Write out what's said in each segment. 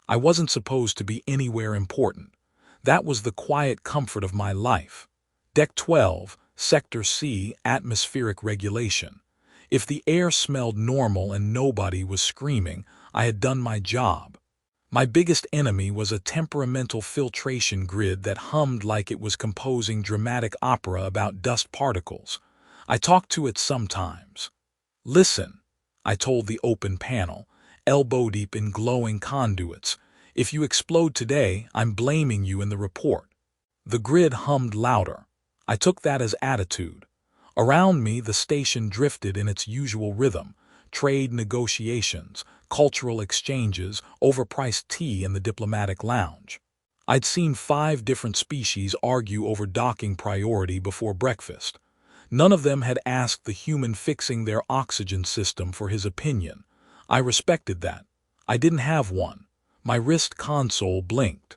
I wasn't supposed to be anywhere important. That was the quiet comfort of my life. Deck 12, Sector C, atmospheric regulation. If the air smelled normal and nobody was screaming, I had done my job. My biggest enemy was a temperamental filtration grid that hummed like it was composing dramatic opera about dust particles. I talked to it sometimes. "Listen," I told the open panel, elbow-deep in glowing conduits. "If you explode today, I'm blaming you in the report." The grid hummed louder. I took that as attitude. Around me, the station drifted in its usual rhythm: trade negotiations, cultural exchanges, overpriced tea in the diplomatic lounge. I'd seen 5 different species argue over docking priority before breakfast. None of them had asked the human fixing their oxygen system for his opinion. I respected that. I didn't have one. My wrist console blinked.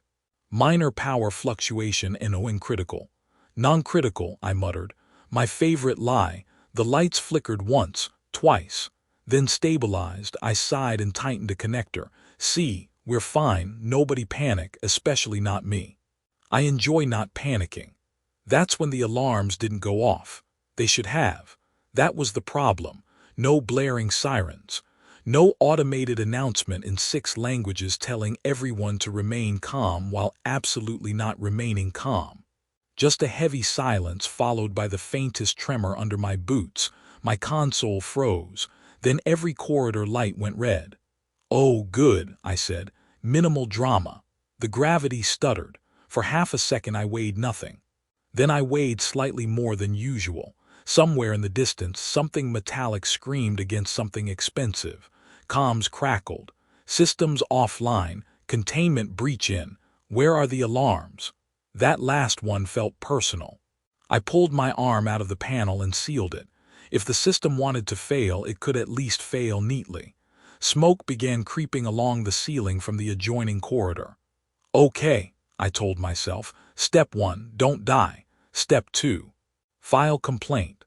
"Minor power fluctuation and critical." "Non-critical," I muttered. My favorite lie. The lights flickered once, twice. Then stabilized. I sighed and tightened a connector. "See, we're fine. Nobody panic, especially not me." I enjoy not panicking. That's when the alarms didn't go off. They should have. That was the problem. No blaring sirens. No automated announcement in 6 languages telling everyone to remain calm while absolutely not remaining calm. Just a heavy silence followed by the faintest tremor under my boots. My console froze. Then every corridor light went red. "Oh, good," I said. "Minimal drama." The gravity stuttered. For half a second I weighed nothing. Then I weighed slightly more than usual. Somewhere in the distance, something metallic screamed against something expensive. Comms crackled. "Systems offline. Containment breach in. Where are the alarms?" That last one felt personal. I pulled my arm out of the panel and sealed it. If the system wanted to fail, it could at least fail neatly. Smoke began creeping along the ceiling from the adjoining corridor. "Okay," I told myself. "Step 1, don't die. Step 2, file complaint."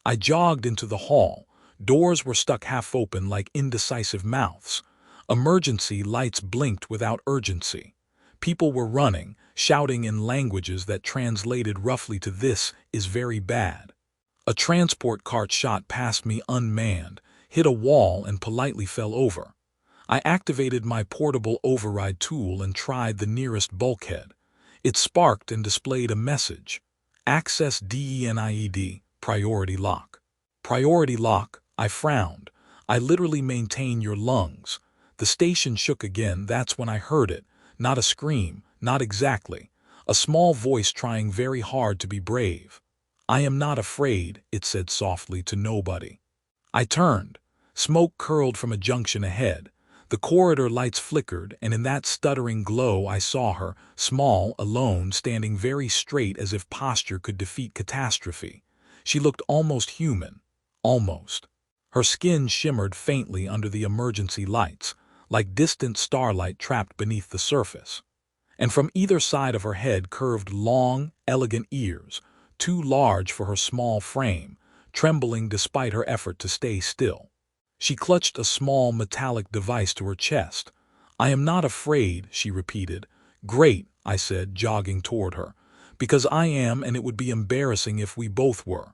I jogged into the hall. Doors were stuck half open like indecisive mouths. Emergency lights blinked without urgency. People were running, shouting in languages that translated roughly to "this is very bad." A transport cart shot past me unmanned, hit a wall and politely fell over. I activated my portable override tool and tried the nearest bulkhead. It sparked and displayed a message. "Access DENIED, priority lock." Priority lock, I frowned. "I literally maintain your lungs." The station shook again. That's when I heard it. Not a scream, not exactly. A small voice trying very hard to be brave. "I am not afraid," it said softly to nobody. I turned. Smoke curled from a junction ahead. The corridor lights flickered, and in that stuttering glow I saw her, small, alone, standing very straight as if posture could defeat catastrophe. She looked almost human. Almost. Her skin shimmered faintly under the emergency lights, like distant starlight trapped beneath the surface. And from either side of her head curved long, elegant ears, too large for her small frame, trembling despite her effort to stay still. She clutched a small metallic device to her chest. "I am not afraid," she repeated. "Great," I said, jogging toward her. "Because I am, and it would be embarrassing if we both were."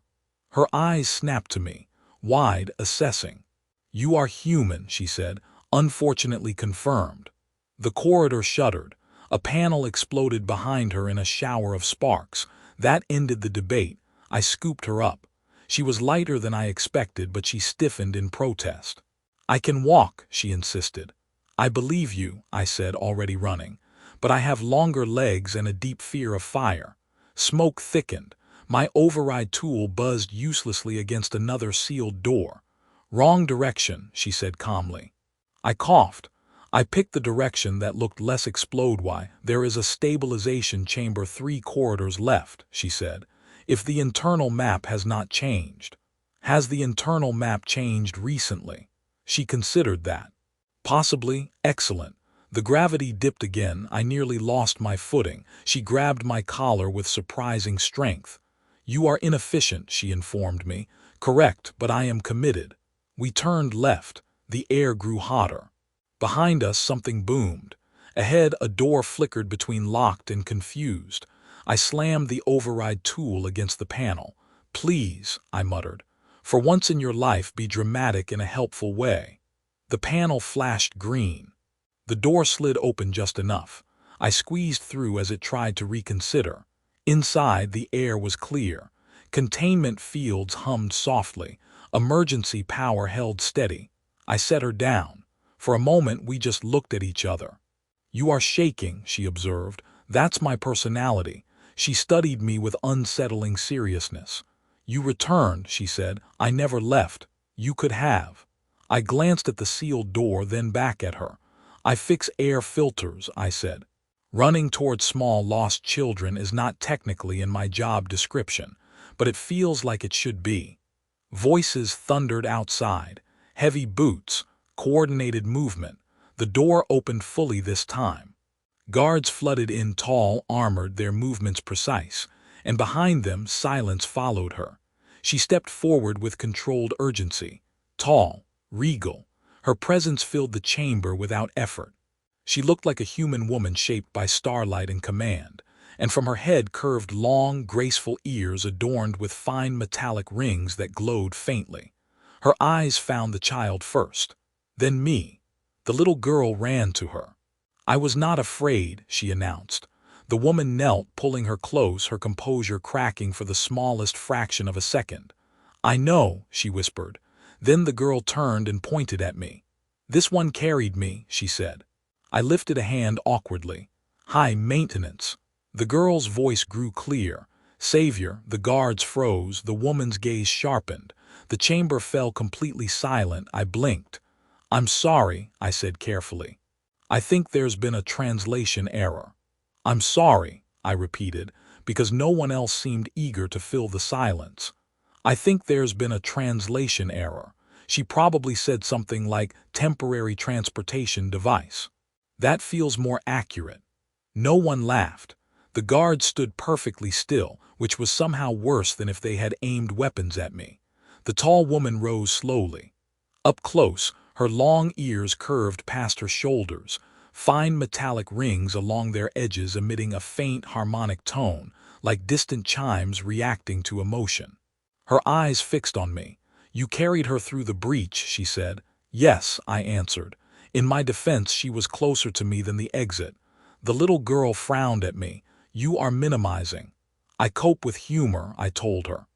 Her eyes snapped to me, wide, assessing. "You are human," she said. "Unfortunately confirmed." The corridor shuddered. A panel exploded behind her in a shower of sparks. That ended the debate. I scooped her up. She was lighter than I expected, but she stiffened in protest. "I can walk," she insisted. "I believe you," I said, already running. "But I have longer legs and a deep fear of fire." Smoke thickened. My override tool buzzed uselessly against another sealed door. "Wrong direction," she said calmly. I coughed. I picked the direction that looked less explode-y. "There is a stabilization chamber 3 corridors left," she said. "If the internal map has not changed." "Has the internal map changed recently?" She considered that. "Possibly." "Excellent." The gravity dipped again. I nearly lost my footing. She grabbed my collar with surprising strength. "You are inefficient," she informed me. "Correct, but I am committed." We turned left. The air grew hotter. Behind us something boomed. Ahead, a door flickered between locked and confused. I slammed the override tool against the panel. "Please," I muttered, "for once in your life be dramatic in a helpful way." The panel flashed green. The door slid open just enough. I squeezed through as it tried to reconsider. Inside, the air was clear. Containment fields hummed softly. Emergency power held steady. I set her down. For a moment, we just looked at each other. "You are shaking," she observed. "That's my personality." She studied me with unsettling seriousness. "You returned," she said. "I never left. You could have." I glanced at the sealed door, then back at her. "I fix air filters," I said. Running toward small lost children is not technically in my job description, but it feels like it should be. Voices thundered outside. Heavy boots, coordinated movement. The door opened fully this time. Guards flooded in, tall, armored, their movements precise, and behind them silence followed her. She stepped forward with controlled urgency. Tall, regal. Her presence filled the chamber without effort. She looked like a human woman shaped by starlight and command, and from her head curved long, graceful ears adorned with fine metallic rings that glowed faintly. Her eyes found the child first, then me. The little girl ran to her. "I was not afraid," she announced. The woman knelt, pulling her close, her composure cracking for the smallest fraction of a second. "I know," she whispered. Then the girl turned and pointed at me. "This one carried me," she said. I lifted a hand awkwardly. "High maintenance." The girl's voice grew clear. "Savior." The guards froze, the woman's gaze sharpened. The chamber fell completely silent. I blinked. "I'm sorry," I said carefully. "I think there's been a translation error." "I'm sorry," I repeated, because no one else seemed eager to fill the silence. "I think there's been a translation error." She probably said something like temporary transportation device. That feels more accurate. No one laughed. The guards stood perfectly still, which was somehow worse than if they had aimed weapons at me. The tall woman rose slowly. Up close, her long ears curved past her shoulders, fine metallic rings along their edges emitting a faint harmonic tone, like distant chimes reacting to emotion. Her eyes fixed on me. "You carried her through the breach," she said. "Yes," I answered. In my defense, she was closer to me than the exit. The little girl frowned at me. "You are minimizing." "I cope with humor," I told her.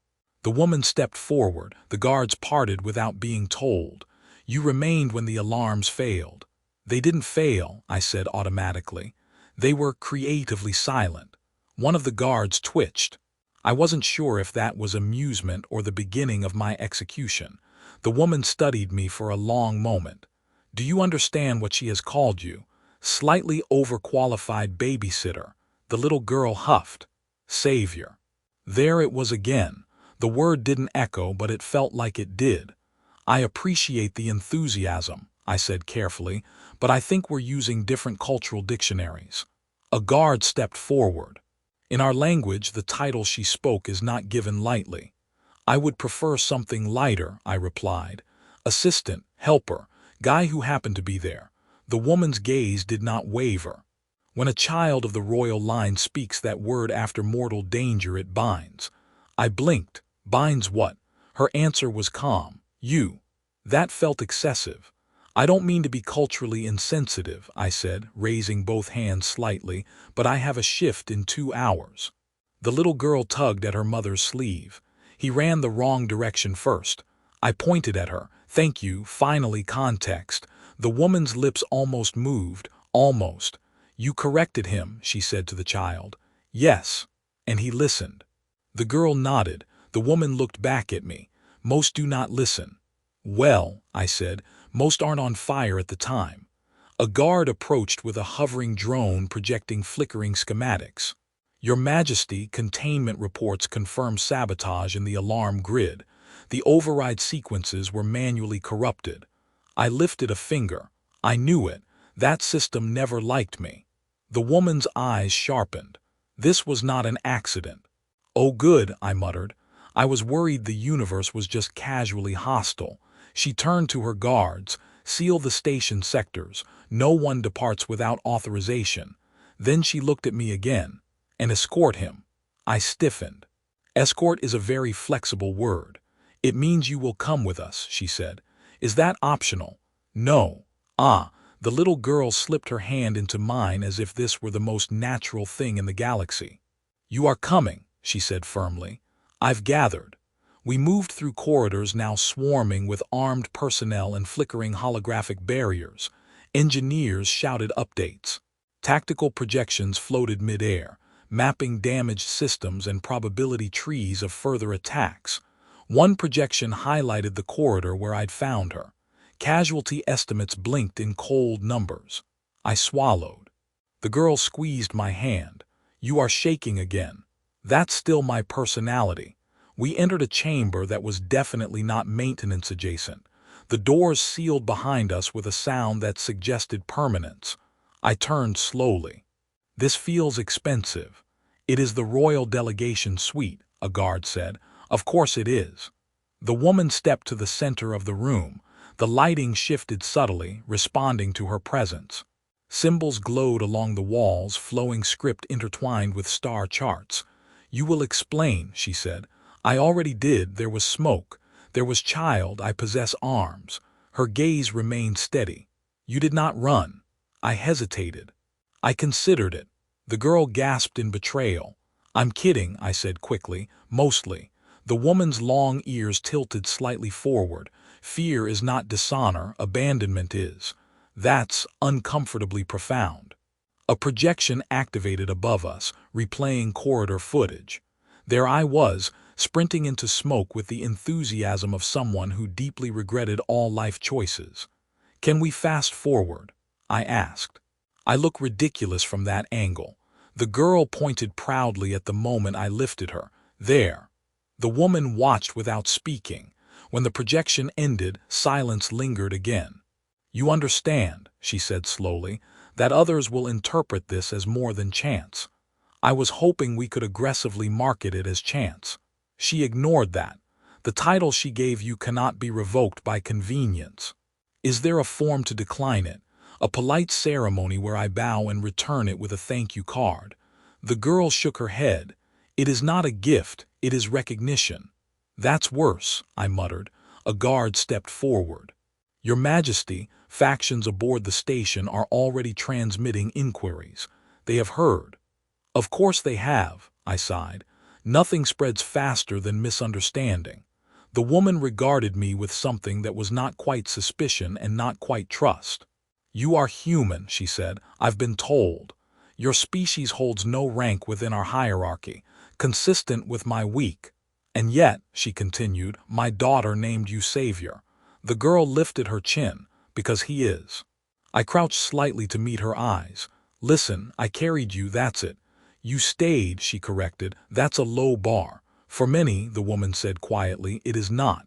The woman stepped forward. The guards parted without being told. "You remained when the alarms failed." "They didn't fail," I said automatically. "They were creatively silent." One of the guards twitched. I wasn't sure if that was amusement or the beginning of my execution. The woman studied me for a long moment. "Do you understand what she has called you?" "Slightly overqualified babysitter." The little girl huffed. "Savior." There it was again. The word didn't echo, but it felt like it did. "I appreciate the enthusiasm," I said carefully, "but I think we're using different cultural dictionaries." A guard stepped forward. "In our language, the title she spoke is not given lightly." "I would prefer something lighter," I replied. "Assistant, helper, guy who happened to be there." The woman's gaze did not waver. "When a child of the royal line speaks that word after mortal danger, it binds." I blinked. "Binds what?" Her answer was calm. "You." That felt excessive. "I don't mean to be culturally insensitive," I said, raising both hands slightly, "but I have a shift in 2 hours." The little girl tugged at her mother's sleeve. "He ran the wrong direction first." I pointed at her. "Thank you, finally context." The woman's lips almost moved. "Almost." "You corrected him," she said to the child. "Yes." "And he listened." The girl nodded. The woman looked back at me. "Most do not listen." "Well," I said, "most aren't on fire at the time." A guard approached with a hovering drone projecting flickering schematics. "Your Majesty, containment reports confirm sabotage in the alarm grid. The override sequences were manually corrupted." I lifted a finger. I knew it. That system never liked me. The woman's eyes sharpened. This was not an accident. "Oh good," I muttered. I was worried the universe was just casually hostile. She turned to her guards. Seal the station sectors. No one departs without authorization. Then she looked at me again. And escort him. I stiffened. Escort is a very flexible word. It means you will come with us, she said. Is that optional? No. Ah, the little girl slipped her hand into mine as if this were the most natural thing in the galaxy. You are coming, she said firmly. I've gathered. We moved through corridors now swarming with armed personnel and flickering holographic barriers. Engineers shouted updates. Tactical projections floated mid-air, mapping damaged systems and probability trees of further attacks. One projection highlighted the corridor where I'd found her. Casualty estimates blinked in cold numbers. I swallowed. The girl squeezed my hand. You are shaking again. That's still my personality. We entered a chamber that was definitely not maintenance adjacent. The doors sealed behind us with a sound that suggested permanence. I turned slowly. This feels expensive. It is the royal delegation suite, a guard said. Of course it is. The woman stepped to the center of the room. The lighting shifted subtly, responding to her presence. Symbols glowed along the walls, flowing script intertwined with star charts. You will explain, she said. I already did. There was smoke. There was child. I possess arms. Her gaze remained steady. You did not run. I hesitated. I considered it. The girl gasped in betrayal. I'm kidding, I said quickly. Mostly. The woman's long ears tilted slightly forward. Fear is not dishonor, abandonment is. That's uncomfortably profound. A projection activated above us, replaying corridor footage. There I was, sprinting into smoke with the enthusiasm of someone who deeply regretted all life choices. Can we fast forward? I asked. I look ridiculous from that angle. The girl pointed proudly at the moment I lifted her. There. The woman watched without speaking. When the projection ended, silence lingered again. You understand, she said slowly, that others will interpret this as more than chance. I was hoping we could aggressively market it as chance. She ignored that. The title she gave you cannot be revoked by convenience. Is there a form to decline it? A polite ceremony where I bow and return it with a thank you card? The girl shook her head. It is not a gift, it is recognition. That's worse, I muttered. A guard stepped forward. Your Majesty, factions aboard the station are already transmitting inquiries. They have heard. Of course they have, I sighed. Nothing spreads faster than misunderstanding. The woman regarded me with something that was not quite suspicion and not quite trust. You are human, she said. I've been told. Your species holds no rank within our hierarchy, consistent with my weak. And yet, she continued, my daughter named you savior. The girl lifted her chin, because he is. I crouched slightly to meet her eyes. Listen, I carried you, that's it. You stayed, she corrected. That's a low bar. For many, the woman said quietly, it is not.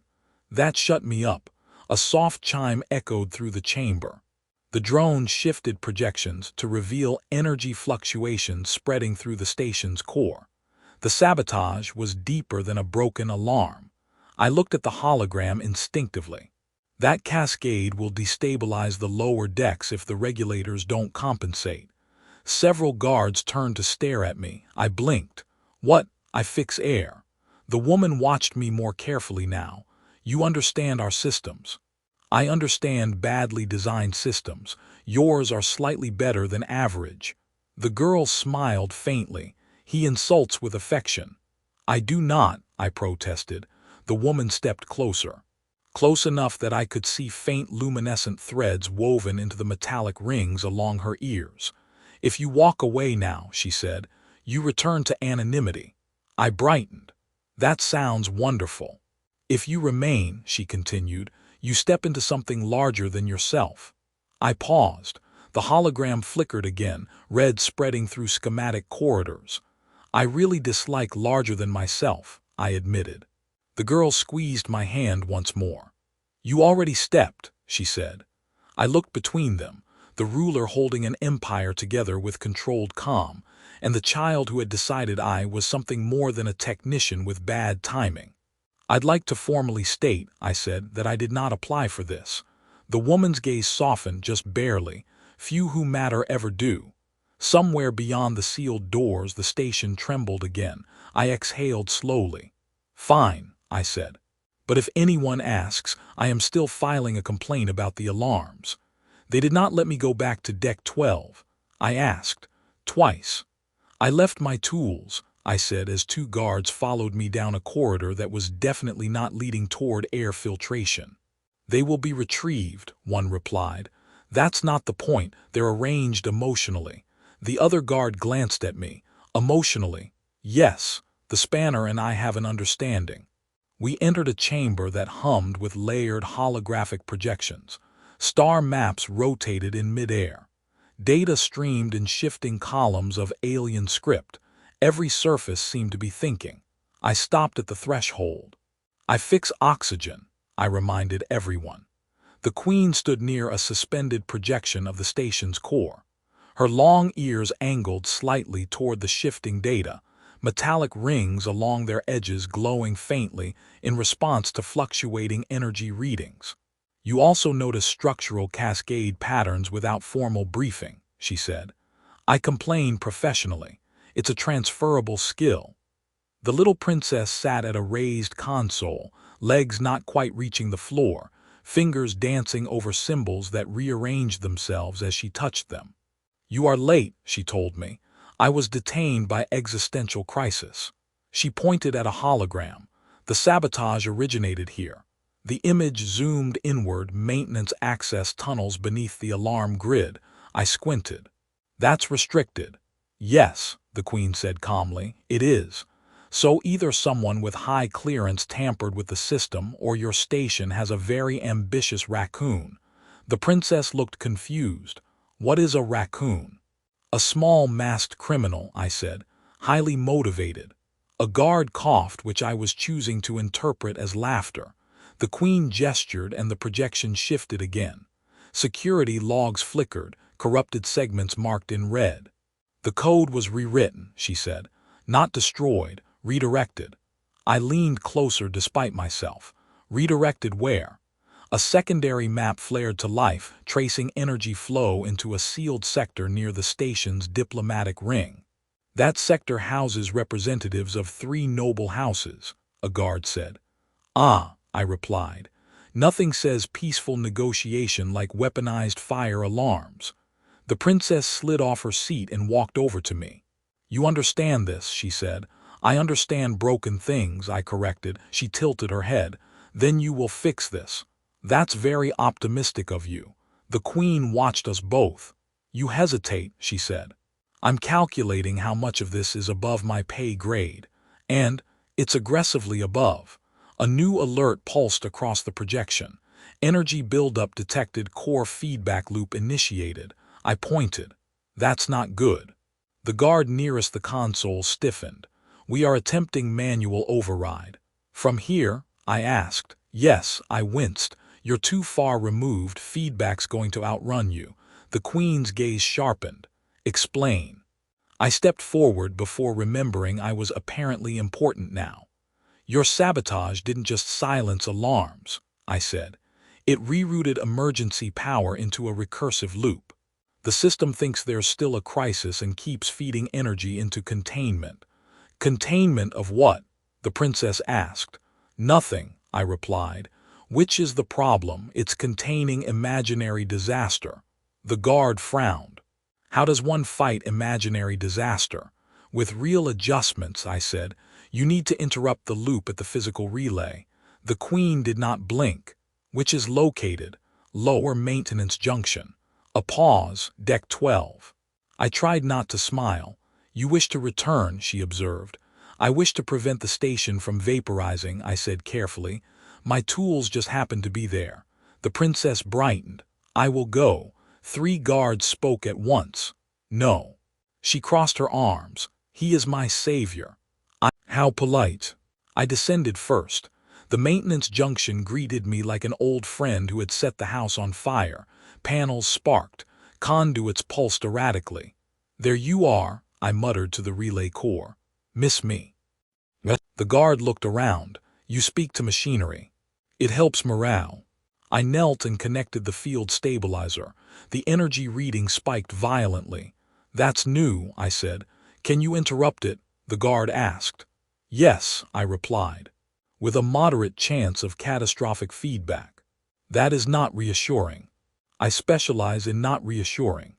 That shut me up. A soft chime echoed through the chamber. The drone shifted projections to reveal energy fluctuations spreading through the station's core. The sabotage was deeper than a broken alarm. I looked at the hologram instinctively. That cascade will destabilize the lower decks if the regulators don't compensate. Several guards turned to stare at me. I blinked. What? I fix air. The woman watched me more carefully now. You understand our systems. I understand badly designed systems. Yours are slightly better than average. The girl smiled faintly. He insults with affection. I do not, I protested. The woman stepped closer. Close enough that I could see faint luminescent threads woven into the metallic rings along her ears. If you walk away now, she said, you return to anonymity. I brightened. That sounds wonderful. If you remain, she continued, you step into something larger than yourself. I paused. The hologram flickered again, red spreading through schematic corridors. I really dislike larger than myself, I admitted. The girl squeezed my hand once more. You already stepped, she said. I looked between them, the ruler holding an empire together with controlled calm, and the child who had decided I was something more than a technician with bad timing. I'd like to formally state, I said, that I did not apply for this. The woman's gaze softened just barely. Few who matter ever do. Somewhere beyond the sealed doors, the station trembled again. I exhaled slowly. Fine, I said. But if anyone asks, I am still filing a complaint about the alarms. They did not let me go back to Deck 12. I asked. Twice. I left my tools, I said as two guards followed me down a corridor that was definitely not leading toward air filtration. They will be retrieved, one replied. That's not the point, they're arranged emotionally. The other guard glanced at me. Emotionally? Yes, the spanner and I have an understanding. We entered a chamber that hummed with layered holographic projections. Star maps rotated in midair. Data streamed in shifting columns of alien script. Every surface seemed to be thinking. I stopped at the threshold. I fix oxygen, I reminded everyone. The Queen stood near a suspended projection of the station's core. Her long ears angled slightly toward the shifting data, metallic rings along their edges glowing faintly in response to fluctuating energy readings. You also notice structural cascade patterns without formal briefing, she said. I complain professionally. It's a transferable skill. The little princess sat at a raised console, legs not quite reaching the floor, fingers dancing over symbols that rearranged themselves as she touched them. You are late, she told me. I was detained by existential crisis. She pointed at a hologram. The sabotage originated here. The image zoomed inward, maintenance access tunnels beneath the alarm grid. I squinted. That's restricted. Yes, the Queen said calmly, it is. So either someone with high clearance tampered with the system or your station has a very ambitious raccoon. The princess looked confused. What is a raccoon? A small masked criminal, I said, highly motivated. A guard coughed, which I was choosing to interpret as laughter. The Queen gestured and the projection shifted again. Security logs flickered, corrupted segments marked in red. The code was rewritten, she said. Not destroyed, redirected. I leaned closer despite myself. Redirected where? A secondary map flared to life, tracing energy flow into a sealed sector near the station's diplomatic ring. That sector houses representatives of 3 noble houses, a guard said. Ah, I replied. Nothing says peaceful negotiation like weaponized fire alarms. The princess slid off her seat and walked over to me. You understand this, she said. I understand broken things, I corrected. She tilted her head. Then you will fix this. That's very optimistic of you. The Queen watched us both. You hesitate, she said. I'm calculating how much of this is above my pay grade. And it's aggressively above. A new alert pulsed across the projection. Energy buildup detected, core feedback loop initiated. I pointed. That's not good. The guard nearest the console stiffened. We are attempting manual override. From here? I asked. Yes, I winced. You're too far removed, feedback's going to outrun you. The Queen's gaze sharpened. Explain. I stepped forward before remembering I was apparently important now. Your sabotage didn't just silence alarms, I said. It rerouted emergency power into a recursive loop. The system thinks there's still a crisis and keeps feeding energy into containment. Containment of what? The princess asked. Nothing, I replied. Which is the problem? It's containing imaginary disaster. The guard frowned. How does one fight imaginary disaster? With real adjustments, I said. You need to interrupt the loop at the physical relay. The Queen did not blink. Which is located? Lower maintenance junction. A pause, Deck 12. I tried not to smile. You wish to return, she observed. I wish to prevent the station from vaporizing, I said carefully. My tools just happened to be there. The princess brightened. I will go. 3 guards spoke at once. No. She crossed her arms. He is my savior. How polite. I descended first. The maintenance junction greeted me like an old friend who had set the house on fire. Panels sparked. Conduits pulsed erratically. There you are, I muttered to the relay core. Miss me. The guard looked around. You speak to machinery. It helps morale. I knelt and connected the field stabilizer. The energy reading spiked violently. "That's new," I said. "Can you interrupt it?" the guard asked. "Yes," I replied, with a moderate chance of catastrophic feedback. "That is not reassuring. I specialize in not reassuring."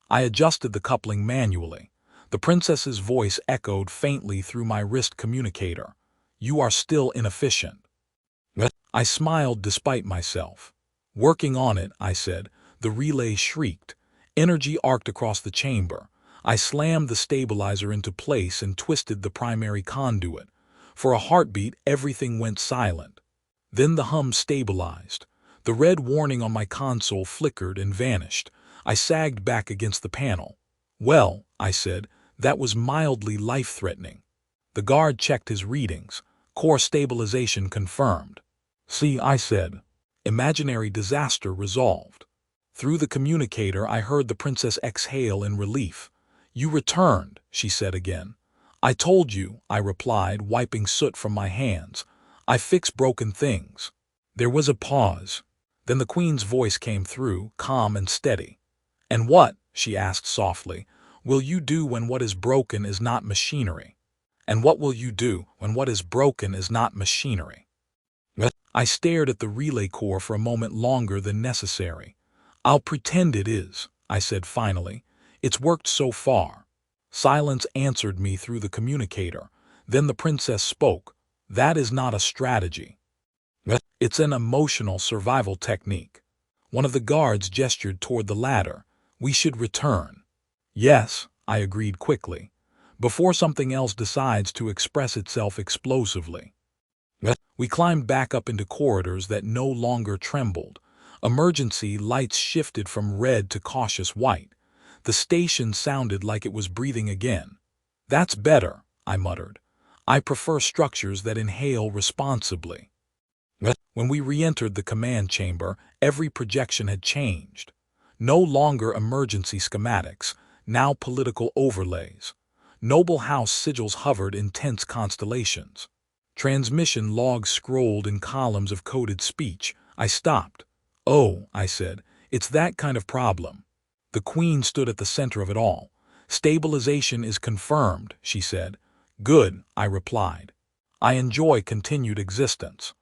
I adjusted the coupling manually. The princess's voice echoed faintly through my wrist communicator. "You are still inefficient." I smiled despite myself. "Working on it," I said. The relay shrieked. Energy arced across the chamber. I slammed the stabilizer into place and twisted the primary conduit. For a heartbeat, everything went silent. Then the hum stabilized. The red warning on my console flickered and vanished. I sagged back against the panel. "Well," I said, "that was mildly life-threatening." The guard checked his readings. Core stabilization confirmed. "See," I said. "Imaginary disaster resolved." Through the communicator, I heard the princess exhale in relief. "You returned," she said again. "I told you," I replied, wiping soot from my hands. "I fix broken things." There was a pause. Then the queen's voice came through, calm and steady. "And what," she asked softly, "will you do when what is broken is not machinery? And what will you do when what is broken is not machinery?" I stared at the relay core for a moment longer than necessary. "I'll pretend it is," I said finally. "It's worked so far." Silence answered me through the communicator. Then the princess spoke. "That is not a strategy. It's an emotional survival technique." One of the guards gestured toward the ladder. "We should return." "Yes," I agreed quickly, "before something else decides to express itself explosively." We climbed back up into corridors that no longer trembled. Emergency lights shifted from red to cautious white. The station sounded like it was breathing again. "That's better," I muttered. "I prefer structures that inhale responsibly." When we re-entered the command chamber, every projection had changed. No longer emergency schematics, now political overlays. Noble house sigils hovered in tense constellations. Transmission logs scrolled in columns of coded speech. I stopped. "Oh," I said, "it's that kind of problem." The queen stood at the center of it all. "Stabilization is confirmed," she said. "Good," I replied. "I enjoy continued existence."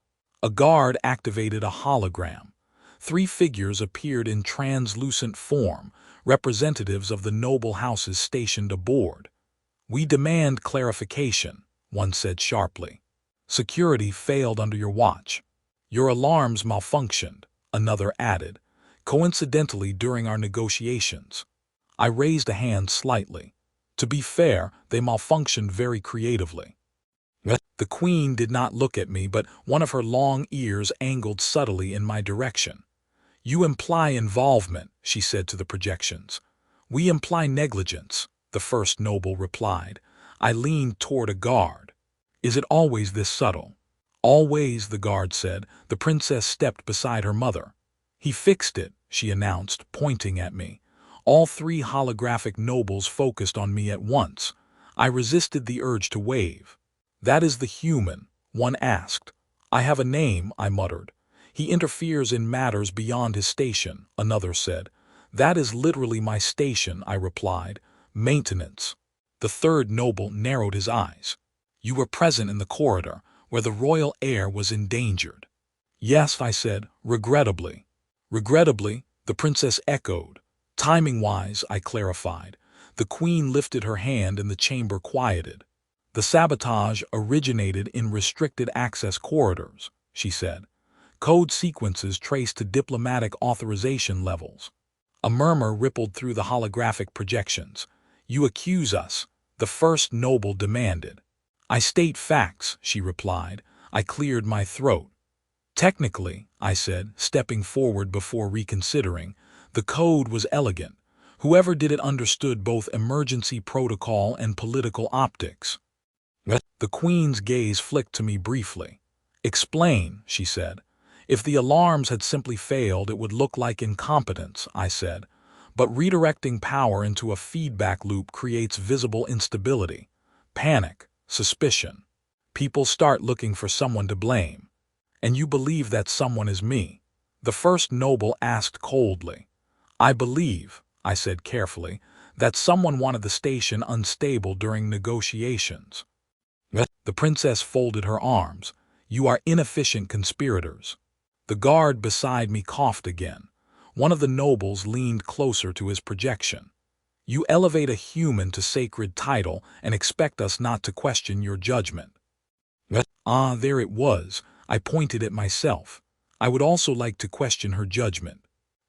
A guard activated a hologram. 3 figures appeared in translucent form, representatives of the noble houses stationed aboard. "We demand clarification," one said sharply. "Security failed under your watch." "Your alarms malfunctioned," another added, "coincidentally during our negotiations." I raised a hand slightly. To be fair, they malfunctioned very creatively. The queen did not look at me, but one of her long ears angled subtly in my direction. "You imply involvement," she said to the projections. "We imply negligence," the first noble replied. I leaned toward a guard. "Is it always this subtle?" "Always," the guard said. The princess stepped beside her mother. "He fixed it," she announced, pointing at me. All 3 holographic nobles focused on me at once. I resisted the urge to wave. "That is the human," one asked. "I have a name," I muttered. "He interferes in matters beyond his station," another said. "That is literally my station," I replied. "Maintenance." The third noble narrowed his eyes. "You were present in the corridor, where the royal heir was endangered." "Yes," I said, "regrettably." "Regrettably," the princess echoed. "Timing-wise," I clarified. The queen lifted her hand and the chamber quieted. "The sabotage originated in restricted access corridors," she said. "Code sequences traced to diplomatic authorization levels." A murmur rippled through the holographic projections. "You accuse us," the first noble demanded. "I state facts," she replied. I cleared my throat. "Technically," I said, stepping forward before reconsidering, "the code was elegant. Whoever did it understood both emergency protocol and political optics." The queen's gaze flicked to me briefly. "Explain," she said. "If the alarms had simply failed, it would look like incompetence," I said. "But redirecting power into a feedback loop creates visible instability, panic, suspicion. People start looking for someone to blame. And you believe that someone is me." The first noble asked coldly. I believe, I said carefully, that someone wanted the station unstable during negotiations. The princess folded her arms. You are inefficient conspirators. The guard beside me coughed again. One of the nobles leaned closer to his projection. You elevate a human to sacred title and expect us not to question your judgment. Ah, there it was. I pointed at myself. I would also like to question her judgment.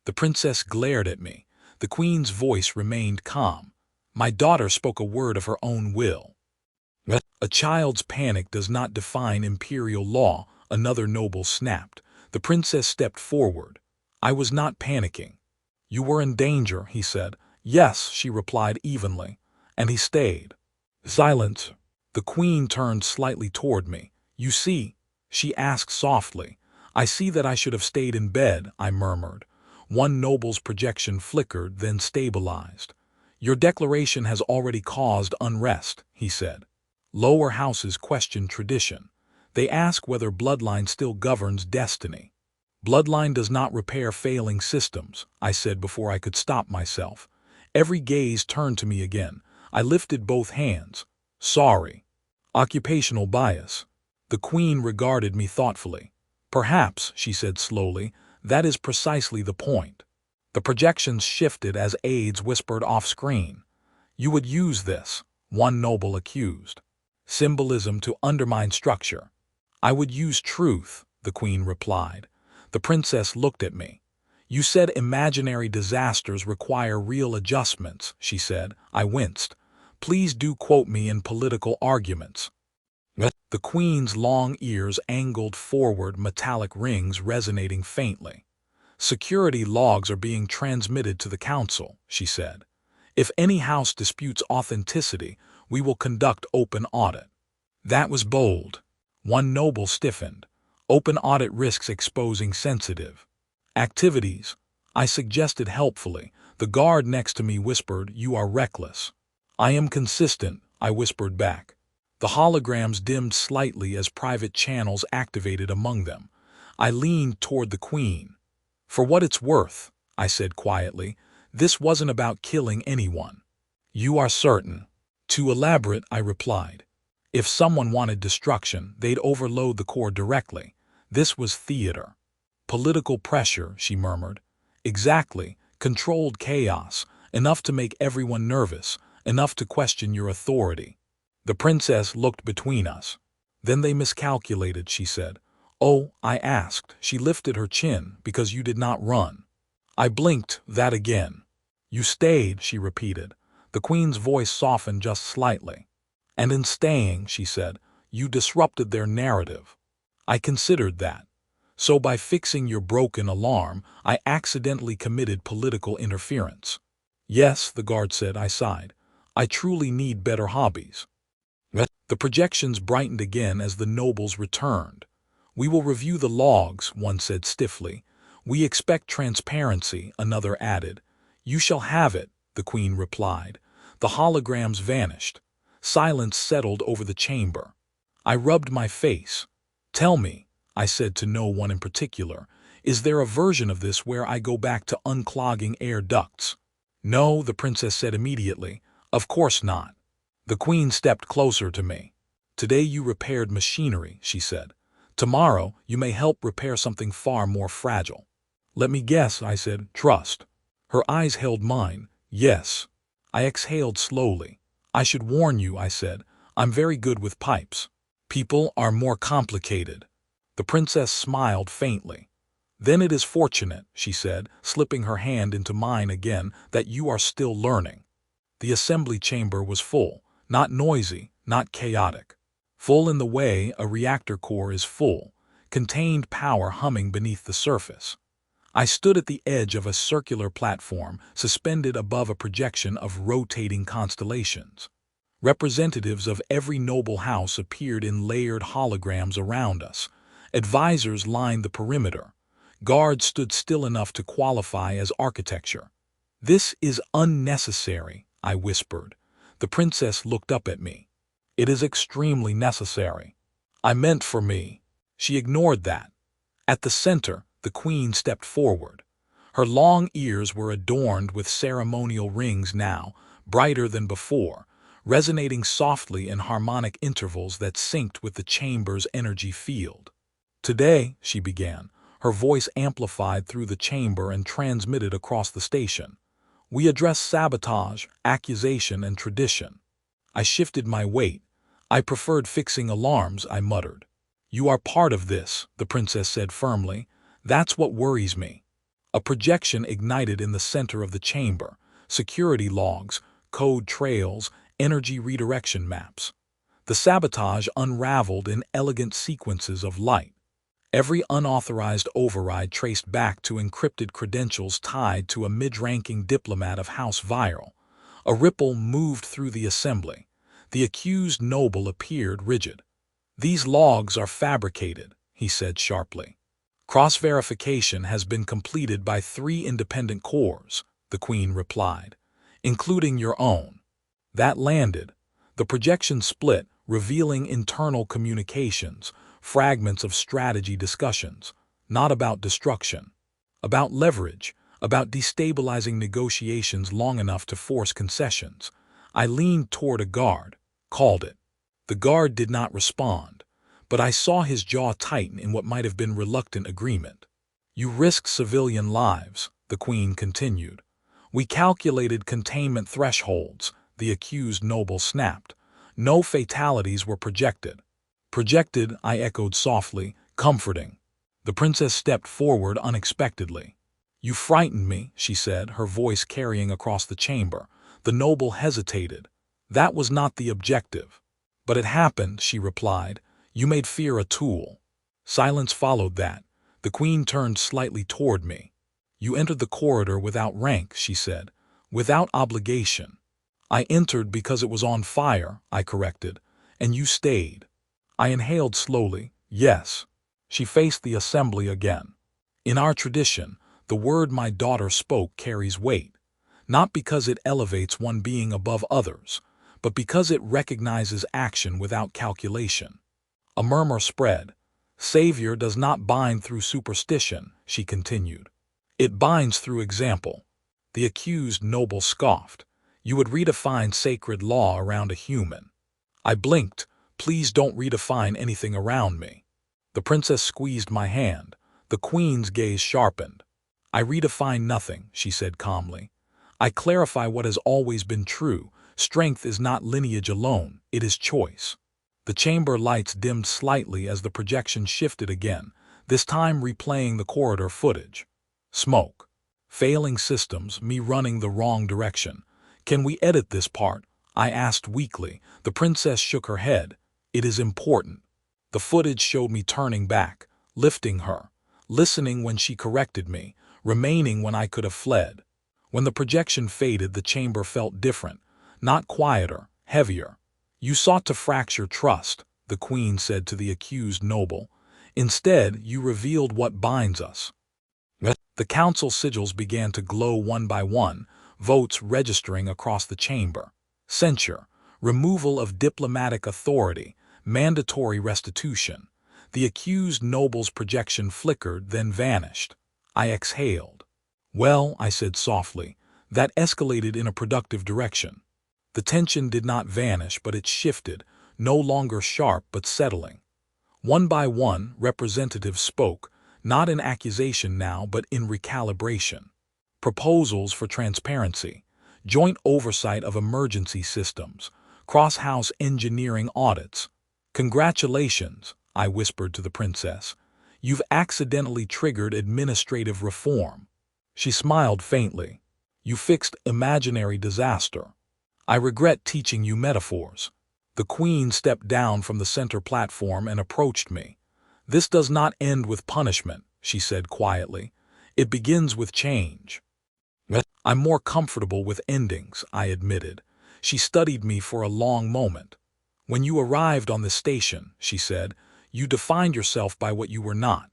The princess glared at me. The queen's voice remained calm. My daughter spoke a word of her own will. A child's panic does not define imperial law, another noble snapped. The princess stepped forward. I was not panicking. You were in danger, he said. Yes, she replied evenly. And he stayed. Silence. The queen turned slightly toward me. You see, she asked softly. I see that I should have stayed in bed, I murmured. One noble's projection flickered, then stabilized. Your declaration has already caused unrest, he said. Lower houses question tradition. They ask whether bloodline still governs destiny. Bloodline does not repair failing systems, I said before I could stop myself. Every gaze turned to me again. I lifted both hands. Sorry. Occupational bias. The queen regarded me thoughtfully. Perhaps, she said slowly, that is precisely the point. The projections shifted as aides whispered off-screen. You would use this, one noble accused. Symbolism to undermine structure. I would use truth, the queen replied. The princess looked at me. You said imaginary disasters require real adjustments, she said. I winced. Please do quote me in political arguments. The queen's long ears angled forward, metallic rings resonating faintly. Security logs are being transmitted to the council, she said. If any house disputes authenticity, we will conduct open audit. That was bold. One noble stiffened. Open audit risks exposing sensitive activities. I suggested helpfully. The guard next to me whispered, you are reckless. I am consistent, I whispered back. The holograms dimmed slightly as private channels activated among them. I leaned toward the queen. For what it's worth, I said quietly, this wasn't about killing anyone. You are certain? Too elaborate, I replied. If someone wanted destruction, they'd overload the core directly. This was theater. Political pressure, she murmured. Exactly, controlled chaos, enough to make everyone nervous, enough to question your authority. The princess looked between us. Then they miscalculated, she said. Oh, I asked. She lifted her chin, because you did not run. I blinked, that again. You stayed, she repeated. The queen's voice softened just slightly. And in staying, she said, you disrupted their narrative. I considered that. So by fixing your broken alarm, I accidentally committed political interference. Yes, the guard said, I sighed. I truly need better hobbies. The projections brightened again as the nobles returned. We will review the logs, one said stiffly. We expect transparency, another added. You shall have it, the queen replied. The holograms vanished. Silence settled over the chamber. I rubbed my face. Tell me, I said to no one in particular, is there a version of this where I go back to unclogging air ducts? No, the princess said immediately. Of course not. The queen stepped closer to me. Today you repaired machinery, she said. Tomorrow you may help repair something far more fragile. Let me guess, I said, trust. Her eyes held mine. Yes. I exhaled slowly. I should warn you, I said. I'm very good with pipes. People are more complicated. The princess smiled faintly. Then it is fortunate, she said, slipping her hand into mine again, that you are still learning. The assembly chamber was full, not noisy, not chaotic. Full in the way a reactor core is full, contained power humming beneath the surface. I stood at the edge of a circular platform suspended above a projection of rotating constellations. Representatives of every noble house appeared in layered holograms around us. Advisors lined the perimeter. Guards stood still enough to qualify as architecture. This is unnecessary, I whispered. The princess looked up at me. It is extremely necessary. I meant for me. She ignored that. At the center, The queen stepped forward. Her long ears were adorned with ceremonial rings now, brighter than before, resonating softly in harmonic intervals that synced with the chamber's energy field. "Today," she began, her voice amplified through the chamber and transmitted across the station, "we address sabotage, accusation, and tradition." I shifted my weight. "I preferred fixing alarms," I muttered. "You are part of this," the princess said firmly. "That's what worries me." A projection ignited in the center of the chamber, security logs, code trails, energy redirection maps. The sabotage unraveled in elegant sequences of light. Every unauthorized override traced back to encrypted credentials tied to a mid-ranking diplomat of House Viral. A ripple moved through the assembly. The accused noble appeared rigid. "These logs are fabricated," he said sharply. "Cross-verification has been completed by 3 independent cores," the queen replied, "including your own." That landed. The projection split, revealing internal communications, fragments of strategy discussions, not about destruction, about leverage, about destabilizing negotiations long enough to force concessions. I leaned toward a guard, called it. The guard did not respond, but I saw his jaw tighten in what might have been reluctant agreement. "You risk civilian lives," the queen continued. "We calculated containment thresholds," the accused noble snapped. "No fatalities were projected." "Projected," I echoed softly, comforting. The princess stepped forward unexpectedly. "You frightened me," she said, her voice carrying across the chamber. The noble hesitated. "That was not the objective." "But it happened," she replied. "You made fear a tool." Silence followed that. The queen turned slightly toward me. "You entered the corridor without rank," she said, "without obligation." "I entered because it was on fire," I corrected, "and you stayed." I inhaled slowly. "Yes." She faced the assembly again. "In our tradition, the word my daughter spoke carries weight, not because it elevates one being above others, but because it recognizes action without calculation." A murmur spread. "Savior does not bind through superstition," she continued. "It binds through example." The accused noble scoffed. "You would redefine sacred law around a human." I blinked. "Please don't redefine anything around me." The princess squeezed my hand. The queen's gaze sharpened. "I redefine nothing," she said calmly. "I clarify what has always been true. Strength is not lineage alone, it is choice." The chamber lights dimmed slightly as the projection shifted again, this time replaying the corridor footage. Smoke. Failing systems, me running the wrong direction. "Can we edit this part?" I asked weakly. The princess shook her head. "It is important." The footage showed me turning back, lifting her, listening when she corrected me, remaining when I could have fled. When the projection faded, the chamber felt different, not quieter, heavier. "You sought to fracture trust," the queen said to the accused noble. "Instead, you revealed what binds us." The council sigils began to glow one by one, votes registering across the chamber. Censure, removal of diplomatic authority, mandatory restitution. The accused noble's projection flickered, then vanished. I exhaled. "Well," I said softly, "that escalated in a productive direction." The tension did not vanish, but it shifted, no longer sharp but settling. One by one, representatives spoke, not in accusation now, but in recalibration. Proposals for transparency, joint oversight of emergency systems, cross-house engineering audits. "Congratulations," I whispered to the princess. "You've accidentally triggered administrative reform." She smiled faintly. "You fixed imaginary disaster. I regret teaching you metaphors." The queen stepped down from the center platform and approached me. "This does not end with punishment," she said quietly. "It begins with change." "I'm more comfortable with endings," I admitted. She studied me for a long moment. "When you arrived on the station," she said, "you defined yourself by what you were not."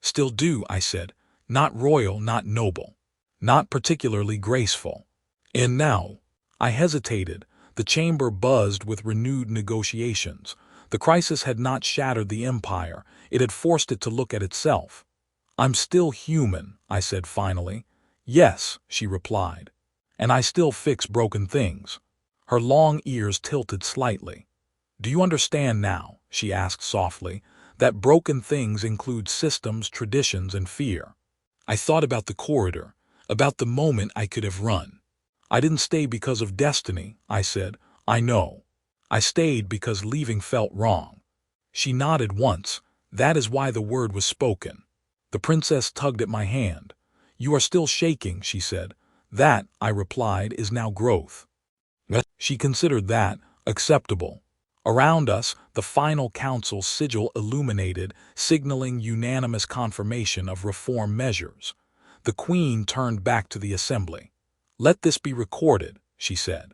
"Still do," I said. "Not royal, not noble, not particularly graceful." "And now?" I hesitated. The chamber buzzed with renewed negotiations. The crisis had not shattered the empire, it had forced it to look at itself. I'm still human, I said finally. Yes, she replied. And I still fix broken things. Her long ears tilted slightly. Do you understand now, she asked softly, that broken things include systems, traditions, and fear? I thought about the corridor, about the moment I could have run. I didn't stay because of destiny, I said. I know. I stayed because leaving felt wrong. She nodded once. That is why the word was spoken. The princess tugged at my hand. You are still shaking, she said. That, I replied, is now growth. She considered that acceptable. Around us, the final council sigil illuminated, signaling unanimous confirmation of reform measures. The queen turned back to the assembly. Let this be recorded, she said.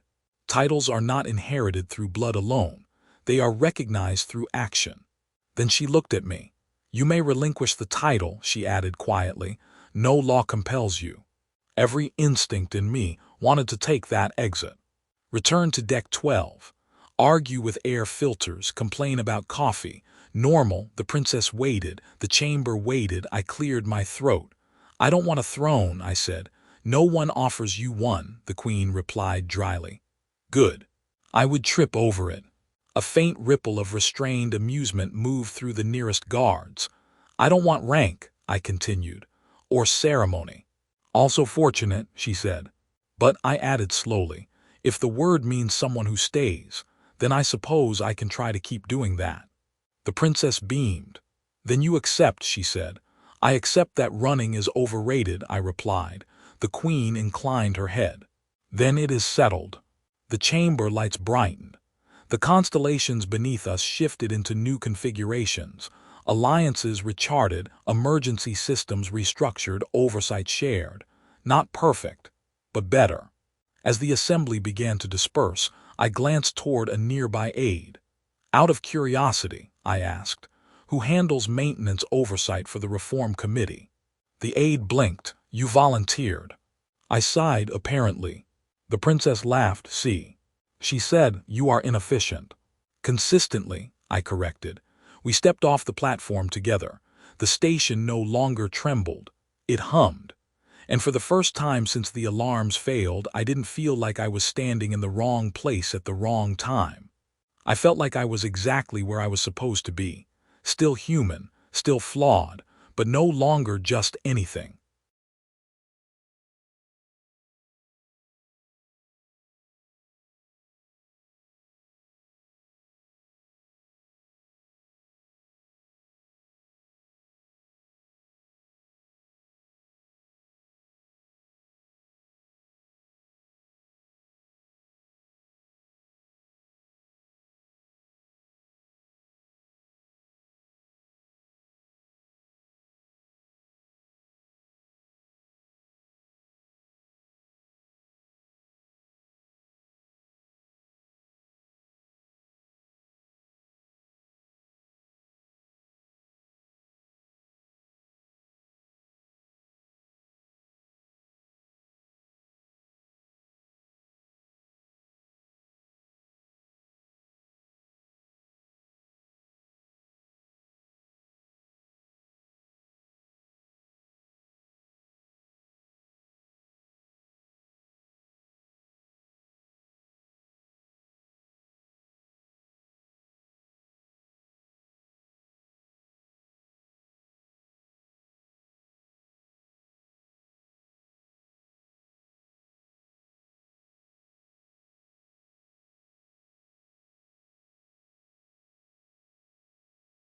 Titles are not inherited through blood alone. They are recognized through action. Then she looked at me. You may relinquish the title, she added quietly. No law compels you. Every instinct in me wanted to take that exit. Return to deck 12. Argue with air filters, complain about coffee. Normal, the princess waited, the chamber waited, I cleared my throat. I don't want a throne, I said. No one offers you one, the queen replied dryly. Good. I would trip over it. A faint ripple of restrained amusement moved through the nearest guards. I don't want rank, I continued, or ceremony. Also fortunate, she said. But I added slowly, if the word means someone who stays, then I suppose I can try to keep doing that. The princess beamed. Then you accept, she said. I accept that running is overrated, I replied. The queen inclined her head. Then it is settled. The chamber lights brightened. The constellations beneath us shifted into new configurations. Alliances recharted, emergency systems restructured, oversight shared. Not perfect, but better. As the assembly began to disperse, I glanced toward a nearby aide. Out of curiosity, I asked, who handles maintenance oversight for the Reform Committee? The aide blinked. You volunteered. I sighed, apparently. The princess laughed. See. She said, you are inefficient. Consistently, I corrected. We stepped off the platform together. The station no longer trembled. It hummed. And for the first time since the alarms failed, I didn't feel like I was standing in the wrong place at the wrong time. I felt like I was exactly where I was supposed to be. Still human, still flawed, but no longer just anything.